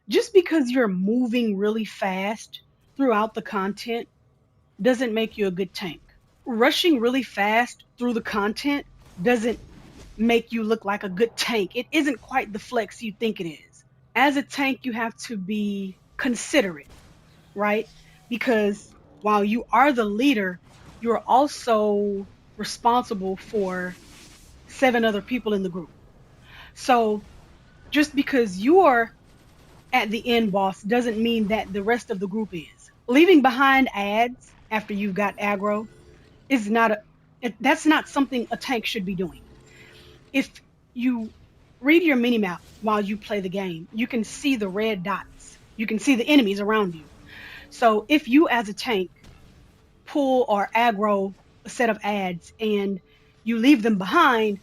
Just because you're moving really fast throughout the content doesn't make you a good tank. Rushing really fast through the content doesn't make you look like a good tank. It isn't quite the flex you think it is. As a tank, you have to be considerate, right? Because while you are the leader, you're also responsible for seven other people in the group. So just because you're at the end boss doesn't mean that the rest of the group is. Leaving behind ads after you've got aggro is not that's not something a tank should be doing. If you read your mini map while you play the game, you can see the red dots. You can see the enemies around you. So if you as a tank pull or aggro a set of ads and you leave them behind,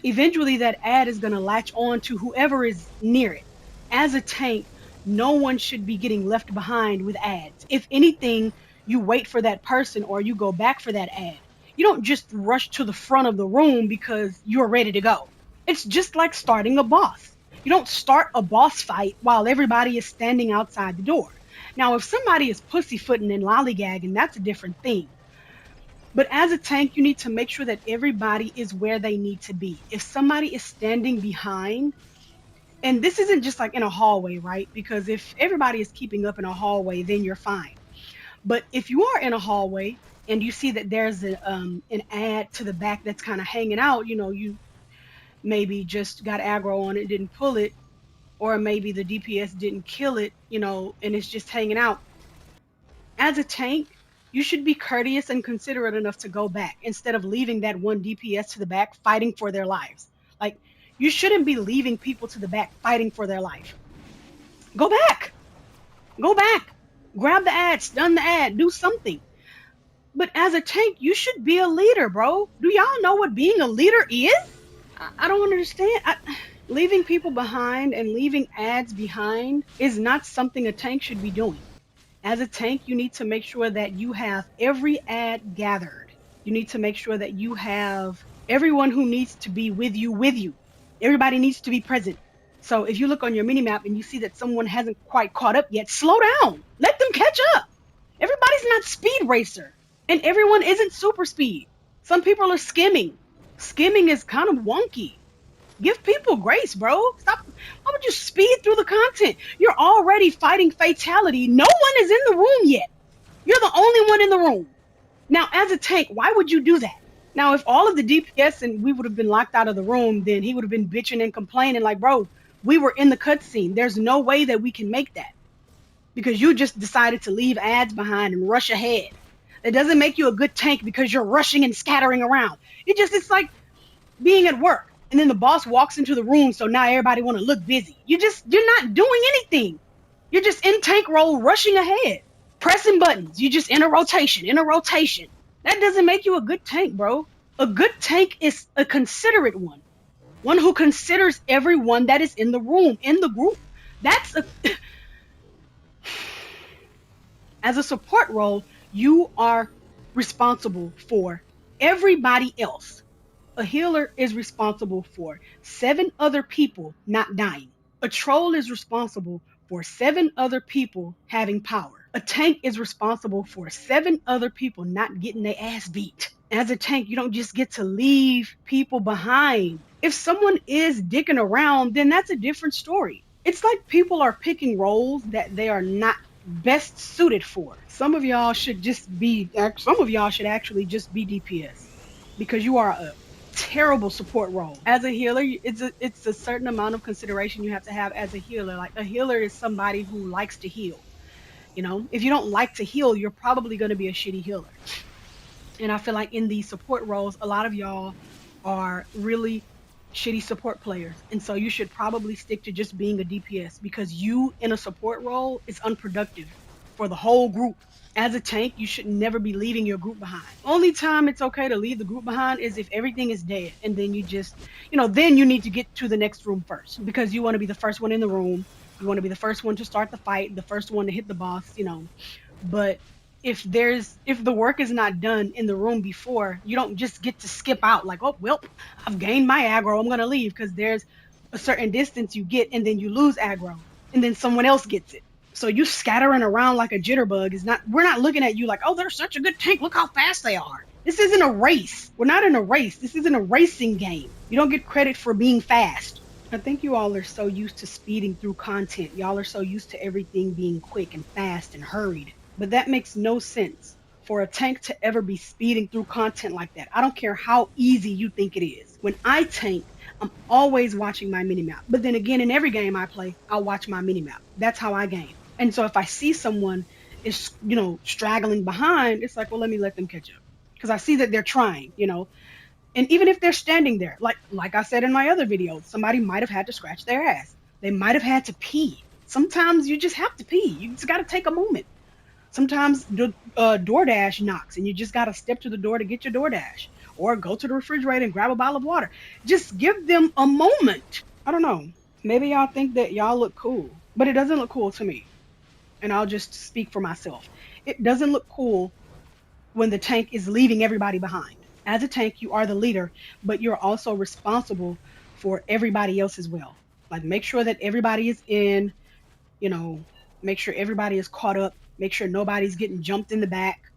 eventually that ad is going to latch on to whoever is near it. As a tank, no one should be getting left behind with ads. If anything, you wait for that person or you go back for that ad. You don't just rush to the front of the room because you're ready to go. It's just like starting a boss. You don't start a boss fight while everybody is standing outside the door. Now, if somebody is pussyfooting and lollygagging, that's a different thing. But as a tank, you need to make sure that everybody is where they need to be. If somebody is standing behind, and this isn't just like in a hallway, right? Because if everybody is keeping up in a hallway, then you're fine. But if you are in a hallway and you see that there's an ad to the back that's kind of hanging out, you maybe just got aggro on it, didn't pull it, or maybe the DPS didn't kill it, and it's just hanging out. As a tank, you should be courteous and considerate enough to go back instead of leaving that one DPS to the back fighting for their lives. Like, you shouldn't be leaving people to the back fighting for their life. Go back. Go back. Grab the ad, stun the ad, do something. But as a tank, you should be a leader, bro. Do y'all know what being a leader is? I don't understand. Leaving people behind and leaving ads behind is not something a tank should be doing. As a tank, you need to make sure that you have every ad gathered. You need to make sure that you have everyone who needs to be with you with you. Everybody needs to be present. So if you look on your mini map and you see that someone hasn't quite caught up yet, slow down. Let them catch up. Everybody's not speed racer and everyone isn't super speed. Some people are skimming. Skimming is kind of wonky. Give people grace, bro. Stop. Why would you speed through the content? You're already fighting fatality. No one is in the room yet. You're the only one in the room. Now, as a tank, why would you do that? Now, if all of the DPS and we would have been locked out of the room, then he would have been bitching and complaining like, bro, we were in the cutscene. There's no way that we can make that because you just decided to leave ads behind and rush ahead. It doesn't make you a good tank because you're rushing and scattering around. It's like being at work and then the boss walks into the room, so now everybody want to look busy. You're not doing anything. You're just in tank role rushing ahead, pressing buttons. You just in a rotation. That doesn't make you a good tank, bro. A good tank is a considerate one who considers everyone that is in the room, in the group. That's a As a support role, you are responsible for everybody else. A healer is responsible for seven other people not dying. A troll is responsible for seven other people having power. A tank is responsible for seven other people not getting their ass beat. As a tank, you don't just get to leave people behind. If someone is dicking around, then that's a different story. It's like people are picking roles that they are not best suited for. Some of y'all should actually just be DPS because you are a terrible support role. As a healer, it's a certain amount of consideration you have to have as a healer. Like a healer is somebody who likes to heal. If you don't like to heal, you're probably going to be a shitty healer. And I feel like in these support roles, a lot of y'all are really shitty support players. And so you should probably stick to just being a DPS because you in a support role is unproductive for the whole group. As a tank, you should never be leaving your group behind. Only time it's okay to leave the group behind is if everything is dead. And then then you need to get to the next room first because you want to be the first one in the room. You want to be the first one to start the fight, the first one to hit the boss. But if the work is not done in the room before, you don't just get to skip out like, oh, well, I've gained my aggro, I'm going to leave, because there's a certain distance you get and then you lose aggro. and then someone else gets it. So you scattering around like a jitterbug is not, we're not looking at you like, oh, they're such a good tank. Look how fast they are. This isn't a race. We're not in a race. This isn't a racing game. You don't get credit for being fast. I think you all are so used to speeding through content. Y'all are so used to everything being quick and fast and hurried. But that makes no sense for a tank to ever be speeding through content like that. I don't care how easy you think it is. When I tank, I'm always watching my minimap. But then again, in every game I play, I'll watch my minimap. That's how I game. And so if I see someone is, straggling behind, it's like, well, let me let them catch up. Because I see that they're trying. And even if they're standing there, like I said in my other video, somebody might have had to scratch their ass. They might have had to pee. Sometimes you just have to pee. You just got to take a moment. Sometimes the DoorDash knocks and you just got to step to the door to get your DoorDash or go to the refrigerator and grab a bottle of water. Just give them a moment. I don't know. Maybe y'all think that y'all look cool, but it doesn't look cool to me. And I'll just speak for myself. It doesn't look cool when the tank is leaving everybody behind. As a tank, you are the leader, but you're also responsible for everybody else as well. Like, make sure that everybody is in, you know, make sure everybody is caught up, make sure nobody's getting jumped in the back.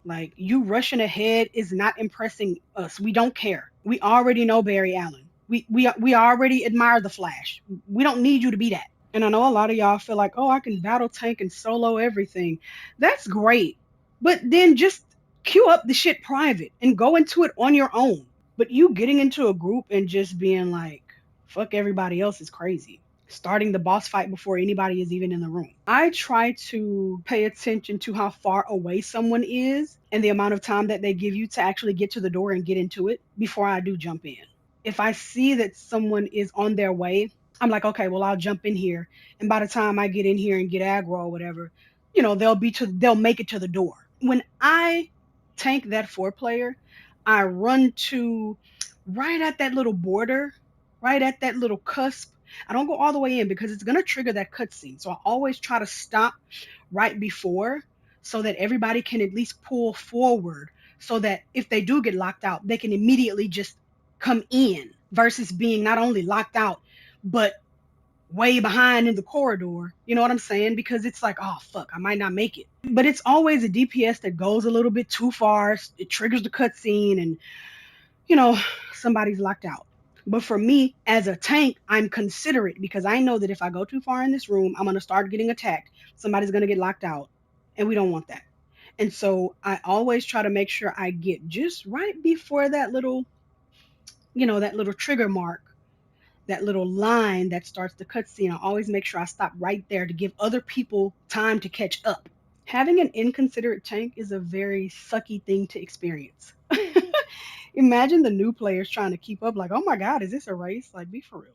Like, you rushing ahead is not impressing us. We don't care. We already know Barry Allen. We already admire the Flash. We don't need you to be that. And I know a lot of y'all feel like, oh, I can battle tank and solo everything. That's great. But then just queue up the shit private and go into it on your own. But you getting into a group and just being like, fuck everybody else is crazy. Starting the boss fight before anybody is even in the room. I try to pay attention to how far away someone is and the amount of time that they give you to actually get to the door and get into it before I do jump in. If I see that someone is on their way, I'm like, okay, well, I'll jump in here. And by the time I get in here and get aggro or whatever, they'll make it to the door. When I tank that 4 player, I run to right at that little border, right at that little cusp. I don't go all the way in because it's gonna trigger that cutscene. So I always try to stop right before so that everybody can at least pull forward so that if they do get locked out, they can immediately just come in versus being not only locked out, but way behind in the corridor. You know what I'm saying? Because it's like, oh, fuck, I might not make it. But it's always a DPS that goes a little bit too far. It triggers the cutscene and, you know, somebody's locked out. But for me, as a tank, I'm considerate because I know that if I go too far in this room, I'm going to start getting attacked. Somebody's going to get locked out. And we don't want that. And so I always try to make sure I get just right before that little trigger mark, that little line that starts the cutscene. I always make sure I stop right there to give other people time to catch up. Having an inconsiderate tank is a very sucky thing to experience. Imagine the new players trying to keep up, like, oh my God, is this a race? Like, be for real.